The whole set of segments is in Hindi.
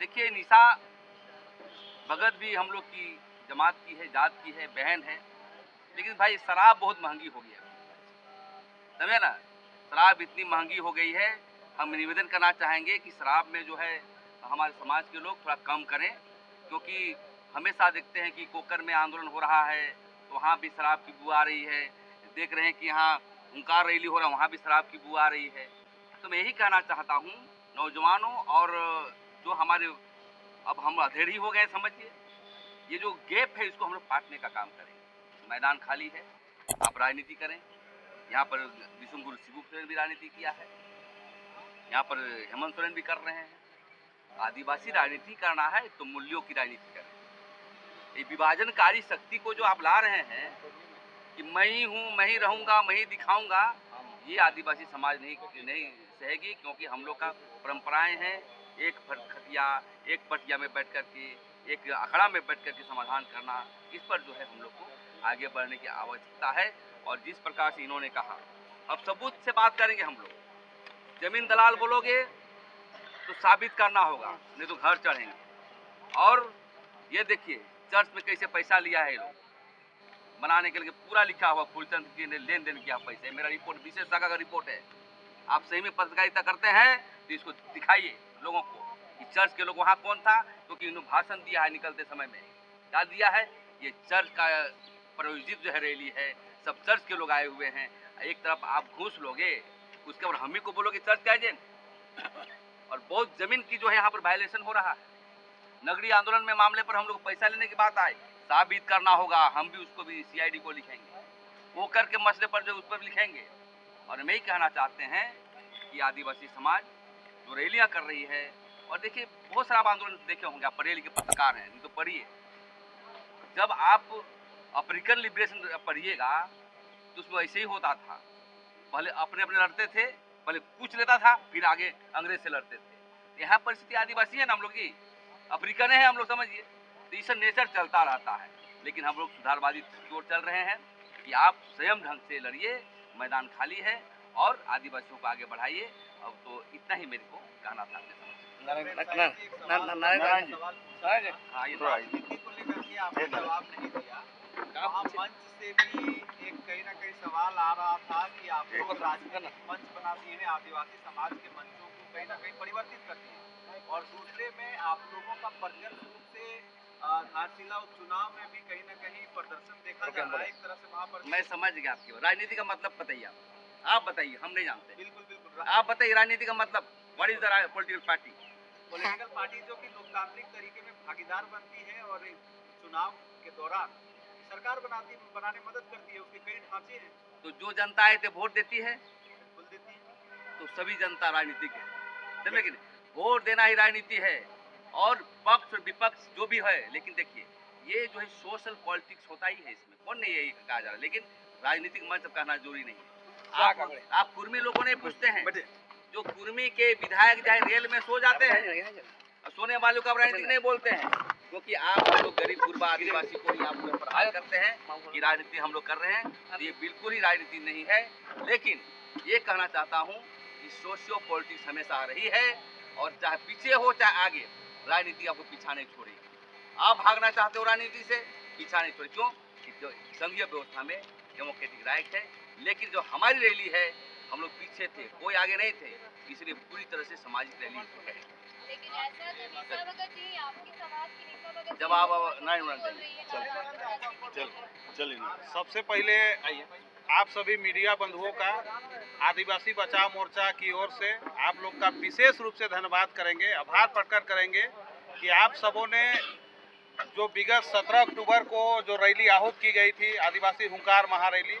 देखिए निशा भगत भी हम लोग की जमात की है, जात की है, बहन है, लेकिन भाई शराब बहुत महँगी हो गई है, समझे ना? शराब इतनी महँगी हो गई है, हम निवेदन करना चाहेंगे कि शराब में जो है हमारे समाज के लोग थोड़ा कम करें, क्योंकि हमेशा देखते हैं कि कोकर में आंदोलन हो रहा है, तो वहाँ भी शराब की बू आ रही है। देख रहे हैं कि यहाँ हुंकार रैली हो रहा है, वहाँ भी शराब की बू आ रही है। तो मैं यही कहना चाहता हूँ नौजवानों और जो हमारे अब हम अधेड़ ही हो गए समझिए, ये जो गैप है इसको हम लोग पाटने का काम करेंगे। मैदान खाली है, आप राजनीति करें। यहाँ पर विशुनपुर शिबू सोरेन भी राजनीति किया है, यहाँ पर हेमंत सोरेन भी कर रहे हैं। आदिवासी राजनीति करना है तो मूल्यों की राजनीति करें। ये विभाजनकारी शक्ति को जो आप ला रहे हैं कि मैं ही हूँ, मैं ही रहूँगा, मैं ही दिखाऊँगा, ये आदिवासी समाज नहीं सहेगी, क्योंकि हम लोग का परंपराएं हैं एक खटिया, एक पटिया में बैठ कर के, एक अखड़ा में बैठ कर के समाधान करना। इस पर जो है हम लोग को आगे बढ़ने की आवश्यकता है। और जिस प्रकार से इन्होंने कहा, अब सबूत से बात करेंगे हम लोग। जमीन दलाल बोलोगे तो साबित करना होगा, नहीं तो घर चढ़ेंगे। और ये देखिए चर्च में कैसे पैसा लिया है ये लोग बनाने के लिए, पूरा लिखा हुआ फूलचंद की ने लेन देन किया पैसे। मेरा रिपोर्ट विशेष शाखा का रिपोर्ट है। आप सही में पत्रकारिता करते हैं तो इसको दिखाइए लोगों को कि चर्च के लोग वहाँ कौन था, क्योंकि इन्होंने भाषण दिया है निकलते समय में। क्या दिया है? ये चर्च का प्रायोजित जो है रैली है, सब चर्च के लोग आए हुए हैं। एक तरफ आप घूस लोगे, उसके बाद हम ही को बोलोगे चर्च का एजेंट। और बहुत जमीन की जो है यहाँ पर वायलेशन हो रहा है। नगरीय आंदोलन में मामले पर हम लोग पैसा लेने की बात आए, साबित करना होगा। हम भी उसको भी सीआईडी को लिखेंगे, वो करके मसले पर जो उस पर लिखेंगे। और हम यही कहना चाहते हैं कि आदिवासी समाज जो रैलियां कर रही है, और देखिए बहुत सारा आंदोलन देखे होंगे आप, बरेली के पत्रकार हैं, नहीं तो पढ़िए। जब आप अफ्रीकन लिबरेशन पढ़िएगा तो उसमें ऐसे ही होता था। पहले अपने अपने लड़ते थे, पहले कुछ लेता था, फिर आगे अंग्रेज से लड़ते थे। यहाँ परिस्थिति आदिवासी है ना हम लोग की, अफ्रीकन है हम लोग, समझिए। तो इससे नेचर चलता रहता है। लेकिन हम लोग सुधारवादी की ओर चल रहे हैं कि आप स्वयं ढंग से लड़िए, मैदान खाली है, और आदिवासियों को आगे बढ़ाइए। अब तो इतना ही मेरे को कहना था। हाँ, ये तो राजनीति को लेकर के आपने जवाब नहीं दिया। वहाँ मंच से भी एक कहीं ना कहीं सवाल आ रहा था कि आप लोग राजनीतिक मंच बना दिए हैं, आदिवासी समाज के मंचों को कहीं ना कहीं परिवर्तित कर दिए, और दूसरे में आप लोगों का प्रत्यक्ष रूप से घाटशिला उपचुनाव में भी कहीं ना कहीं प्रदर्शन देखा जा रहा है। एक तरह से वहाँ पर मैं समझ गया आपकी बात। राजनीति का मतलब बताइए आप बताइए, हम नहीं जानते। बिल्कुल बिल्कुल आप बताइए राजनीति का मतलब, what is the political party? Political party जो कि लोकतांत्रिक तरीके में भागीदार बनती है और चुनाव के दौरान सरकार बनाने मदद करती है, उसके कई ढांचे हैं। तो जो जनता आए थे वोट देती है, बिल्कुल देती है। तो सभी जनता राजनीतिक है, समझे कि नहीं? वोट देना ही राजनीति है, और पक्ष और विपक्ष जो भी है। लेकिन देखिए ये जो है सोशल पॉलिटिक्स होता ही है, इसमें कौन नहीं यही कहा जा रहा है। लेकिन राजनीतिक मंच कहना जरूरी नहीं है। आप कुर्मी लोगों ने पूछते हैं, जो कुर्मी के विधायक चाहे रेल में सो जाते हैं, और सोने वालों का राजनीतिक नहीं बोलते हैं, क्योंकि आप लोग गरीब गुरबा आदिवासी को ही आप लोग प्रहार करते हैं कि राजनीति हम लोग कर रहे हैं। तो ये बिल्कुल ही राजनीति नहीं है। लेकिन ये कहना चाहता हूँ कि सोशियो पॉलिटिक्स हमेशा रही है, और चाहे पीछे हो चाहे आगे, राजनीति आपको पीछा नहीं छोड़ेगी। आप भागना चाहते हो राजनीति से, पीछा नहीं छोड़े। क्यों? जो संघीय व्यवस्था में डेमोक्रेटिक राइट है। लेकिन जो हमारी रैली है, हम लोग पीछे थे, कोई आगे नहीं थे, इसलिए पूरी तरह से सामाजिक रैली है। लेकिन ऐसा तो निशा भगत जी, आपकी समाज की निशा भगत जी जब आप नहीं बोल रही है। चलिए सबसे पहले आप सभी मीडिया बंधुओं का आदिवासी बचाव मोर्चा की ओर से आप लोग का विशेष रूप से धन्यवाद करेंगे, आभार प्रकट करेंगे कि आप सबों ने जो विगत 17 अक्टूबर को जो रैली आहूत की गई थी, आदिवासी हुंकार महारैली,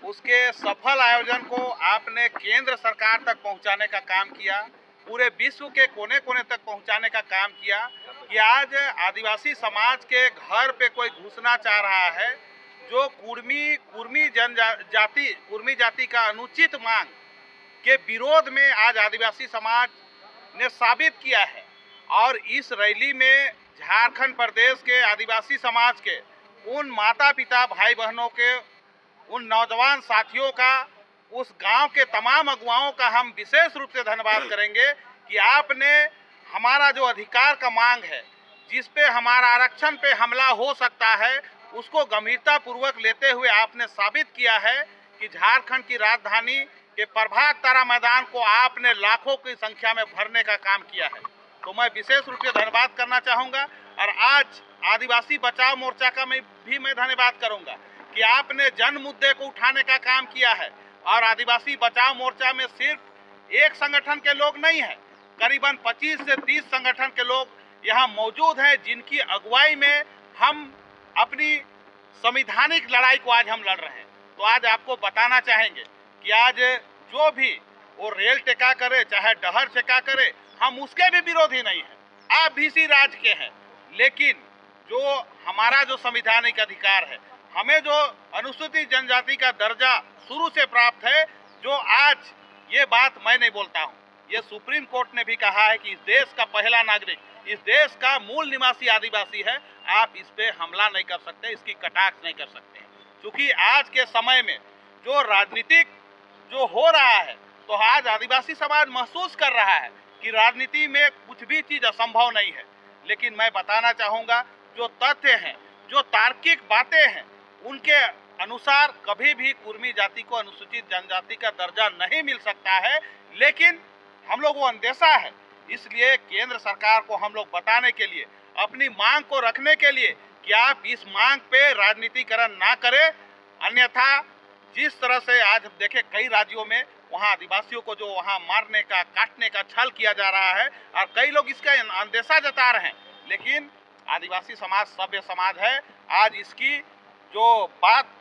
उसके सफल आयोजन को आपने केंद्र सरकार तक पहुंचाने का काम किया, पूरे विश्व के कोने कोने तक पहुंचाने का काम किया कि आज आदिवासी समाज के घर पे कोई घुसना चाह रहा है, जो कुर्मी जाति का अनुचित मांग के विरोध में आज आदिवासी समाज ने साबित किया है। और इस रैली में झारखंड प्रदेश के आदिवासी समाज के उन माता पिता भाई बहनों के, उन नौजवान साथियों का, उस गांव के तमाम अगुवाओं का हम विशेष रूप से धन्यवाद करेंगे कि आपने हमारा जो अधिकार का मांग है, जिस पे हमारा आरक्षण पे हमला हो सकता है, उसको गंभीरता पूर्वक लेते हुए आपने साबित किया है कि झारखंड की राजधानी के प्रभात तारा मैदान को आपने लाखों की संख्या में भरने का काम किया है। तो मैं विशेष रूप से धन्यवाद करना चाहूँगा। और आज आदिवासी बचाओ मोर्चा का मैं धन्यवाद करूँगा कि आपने जन मुद्दे को उठाने का काम किया है। और आदिवासी बचाओ मोर्चा में सिर्फ एक संगठन के लोग नहीं हैं, करीबन 25 से 30 संगठन के लोग यहाँ मौजूद हैं, जिनकी अगुवाई में हम अपनी संवैधानिक लड़ाई को आज हम लड़ रहे हैं। तो आज आपको बताना चाहेंगे कि आज जो भी वो रेल टेका करे, चाहे डहर टेका करे, हम उसके भी विरोधी नहीं हैं। आप भी इसी राज के हैं, लेकिन जो हमारा जो संवैधानिक अधिकार है, हमें जो अनुसूचित जनजाति का दर्जा शुरू से प्राप्त है, जो आज ये बात मैं नहीं बोलता हूँ, ये सुप्रीम कोर्ट ने भी कहा है कि इस देश का पहला नागरिक, इस देश का मूल निवासी आदिवासी है। आप इस पे हमला नहीं कर सकते, इसकी कटाक्ष नहीं कर सकते, क्योंकि आज के समय में जो राजनीतिक जो हो रहा है, तो आज आदिवासी समाज महसूस कर रहा है कि राजनीति में कुछ भी चीज असंभव नहीं है। लेकिन मैं बताना चाहूँगा, जो तथ्य हैं, जो तार्किक बातें हैं, उनके अनुसार कभी भी कुर्मी जाति को अनुसूचित जनजाति का दर्जा नहीं मिल सकता है। लेकिन हम लोग वो अंदेशा है, इसलिए केंद्र सरकार को हम लोग बताने के लिए, अपनी मांग को रखने के लिए कि आप इस मांग पे राजनीतिकरण ना करें। अन्यथा जिस तरह से आज देखें कई राज्यों में वहाँ आदिवासियों को जो वहाँ मारने का, काटने का छल किया जा रहा है, और कई लोग इसका अंदेशा जता रहे हैं। लेकिन आदिवासी समाज सभ्य समाज है। आज इसकी जो बात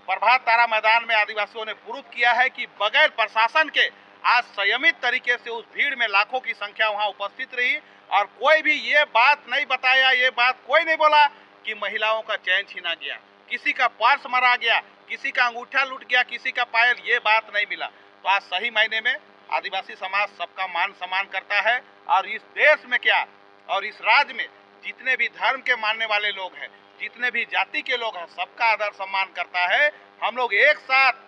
प्रभात तारा मैदान में आदिवासियों ने प्रूव किया है कि बगैर प्रशासन के आज संयमित तरीके से उस भीड़ में लाखों की संख्या वहां उपस्थित रही, और कोई भी ये बात नहीं बताया, ये बात कोई नहीं बोला कि महिलाओं का चैन छीना गया, किसी का पर्स मरा गया, किसी का अंगूठा लूट गया, किसी का पायल, ये बात नहीं मिला। तो आज सही मायने में आदिवासी समाज सबका मान सम्मान करता है। और इस देश में क्या, और इस राज्य में जितने भी धर्म के मानने वाले लोग हैं, जितने भी जाति के लोग हैं, सबका आदर सम्मान करता है। हम लोग एक साथ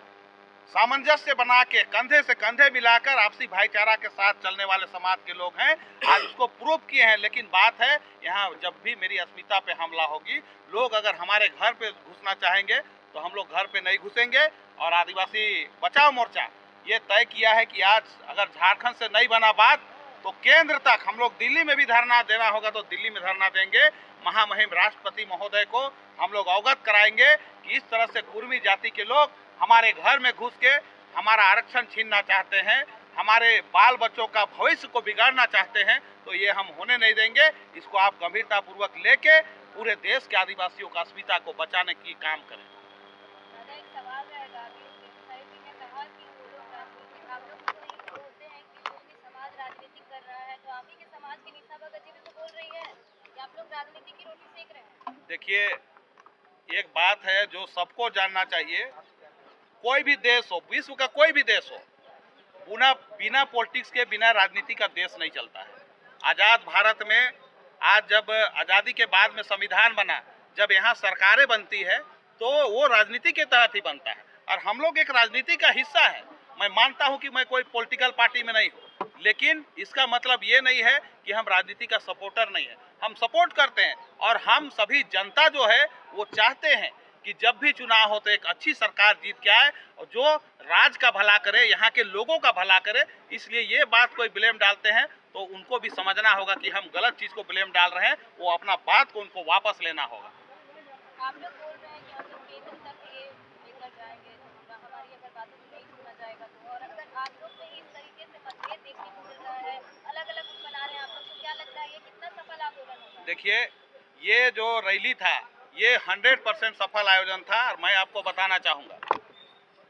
सामंजस्य बना के, कंधे से कंधे मिलाकर आपसी भाईचारा के साथ चलने वाले समाज के लोग हैं। आज उसको प्रूव किए हैं। लेकिन बात है, यहाँ जब भी मेरी अस्मिता पे हमला होगी, लोग अगर हमारे घर पे घुसना चाहेंगे तो हम लोग घर पे नहीं घुसेंगे। और आदिवासी बचाओ मोर्चा ये तय किया है कि आज अगर झारखंड से नहीं बना बात, तो केंद्र तक हम लोग, दिल्ली में भी धरना देना होगा तो दिल्ली में धरना देंगे। महामहिम राष्ट्रपति महोदय को हम लोग अवगत कराएंगे कि इस तरह से कुर्मी जाति के लोग हमारे घर में घुस के हमारा आरक्षण छीनना चाहते हैं, हमारे बाल बच्चों का भविष्य को बिगाड़ना चाहते हैं, तो ये हम होने नहीं देंगे। इसको आप गंभीरता पूर्वक लेके पूरे देश के आदिवासियों का अस्मिता को बचाने की काम करें। एक सवाल रहेगा, अभी सोसाइटी ने कहा कि वो लोग राजनीतिक, आप लोग तो ये बोलते हैं कि कुर्मी समाज राजनीति कर रहा है, तो आप ही के समाज की मीसा भगत जी भी तो बोल रही है कि आप लोग राजनीति की रोटी सेक रहे हैं। देखिए, एक बात है जो सबको जानना चाहिए, कोई भी देश हो, विश्व का कोई भी देश हो, बिना पॉलिटिक्स के, बिना राजनीति का देश नहीं चलता है। आज़ाद भारत में आज जब आज़ादी के बाद में संविधान बना, जब यहाँ सरकारें बनती है तो वो राजनीति के तहत ही बनता है, और हम लोग एक राजनीति का हिस्सा है। मैं मानता हूँ कि मैं कोई पॉलिटिकल पार्टी में नहीं हूँ, लेकिन इसका मतलब ये नहीं है कि हम राजनीति का सपोर्टर नहीं है। हम सपोर्ट करते हैं, और हम सभी जनता जो है वो चाहते हैं कि जब भी चुनाव हो तो एक अच्छी सरकार जीत के आए, और जो राज्य का भला करे, यहाँ के लोगों का भला करे। इसलिए ये बात कोई ब्लेम डालते हैं तो उनको भी समझना होगा कि हम गलत चीज़ को ब्लेम डाल रहे हैं, वो अपना बात को उनको वापस लेना होगा। आप लोग बोल रहे हैं कि हम लोग केंद्र तक ये लेकर जाएंगे, हमारी अगर बातों को नहीं सुना जाएगा तो, और अगर आप लोग से इस तरीके से मतभेद देखने को मिल रहा है, अलग अलग कुछ बना रहे हैं आप लोग, तो क्या लगता है ये कितना सफल आंदोलन होगा? देखिए, ये जो रैली था ये 100% सफल आयोजन था। और मैं आपको बताना चाहूँगा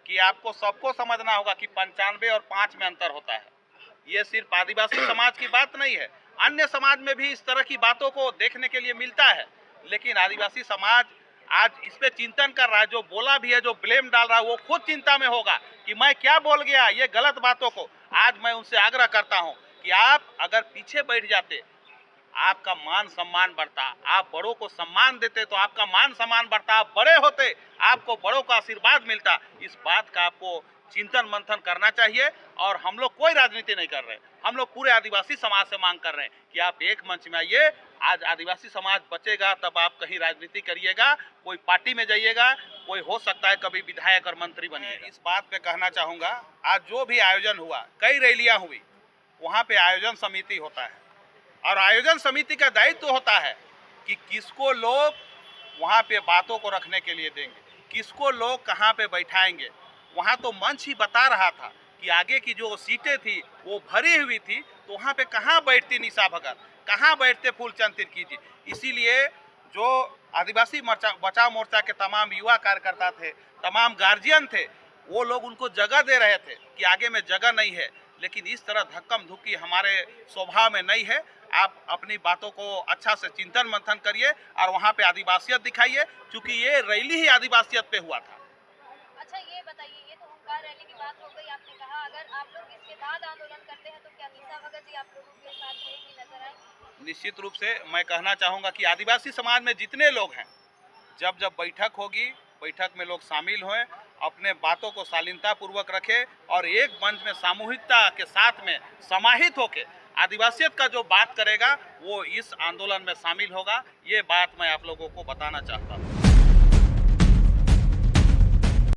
कि आपको सबको समझना होगा कि 95 और 5 में अंतर होता है। ये सिर्फ आदिवासी समाज की बात नहीं है, अन्य समाज में भी इस तरह की बातों को देखने के लिए मिलता है। लेकिन आदिवासी समाज आज इस पे चिंतन कर रहा है। जो बोला भी है, जो ब्लेम डाल रहा है, वो खुद चिंता में होगा कि मैं क्या बोल गया ये गलत बातों को। आज मैं उनसे आग्रह करता हूँ कि आप अगर पीछे बैठ जाते, आपका मान सम्मान बढ़ता, आप बड़ों को सम्मान देते तो आपका मान सम्मान बढ़ता, आप बड़े होते, आपको बड़ों का आशीर्वाद मिलता। इस बात का आपको चिंतन मंथन करना चाहिए। और हम लोग कोई राजनीति नहीं कर रहे, हम लोग पूरे आदिवासी समाज से मांग कर रहे हैं कि आप एक मंच में आइए। आज आदिवासी समाज बचेगा तब आप कहीं राजनीति करिएगा, कोई पार्टी में जाइएगा, कोई हो सकता है कभी विधायक और मंत्री बनिएगा। इस बात पे कहना चाहूँगा, आज जो भी आयोजन हुआ, कई रैलियाँ हुई, वहाँ पे आयोजन समिति होता है और आयोजन समिति का दायित्व होता है कि किसको लोग वहाँ पे बातों को रखने के लिए देंगे, किसको लोग कहाँ पे बैठाएंगे। वहाँ तो मंच ही बता रहा था कि आगे की जो सीटें थी वो भरी हुई थी, तो वहाँ पे कहाँ बैठती निशा भगत, कहाँ बैठते फूलचंद तिर्की जी। इसीलिए जो आदिवासी बचाव मोर्चा के तमाम युवा कार्यकर्ता थे, तमाम गार्जियन थे, वो लोग उनको जगह दे रहे थे कि आगे में जगह नहीं है। लेकिन इस तरह धक्कम धुक्की हमारे स्वभाव में नहीं है। आप अपनी बातों को अच्छा से चिंतन मंथन करिए और वहाँ पे आदिवासियत दिखाइए, क्योंकि ये रैली ही आदिवासियत पे हुआ था। अच्छा ये बताइए, ये तो ओंकार रैली की बात हो गई, आपने कहा अगर आप लोग इसके बाद आंदोलन करते हैं तो क्या निशा भगत जी आप लोगों के साथ रहेंगी, नजर आएंगी? निश्चित रूप से मैं कहना चाहूँगा कि आदिवासी समाज में जितने लोग हैं, जब जब बैठक होगी, बैठक में लोग शामिल हों, अपने बातों को शालीनता पूर्वक रखें और एक मंच में सामूहिकता के साथ में समाहित होकर आदिवासियत का जो बात करेगा वो इस आंदोलन में शामिल होगा। ये बात मैं आप लोगों को बताना चाहता हूँ।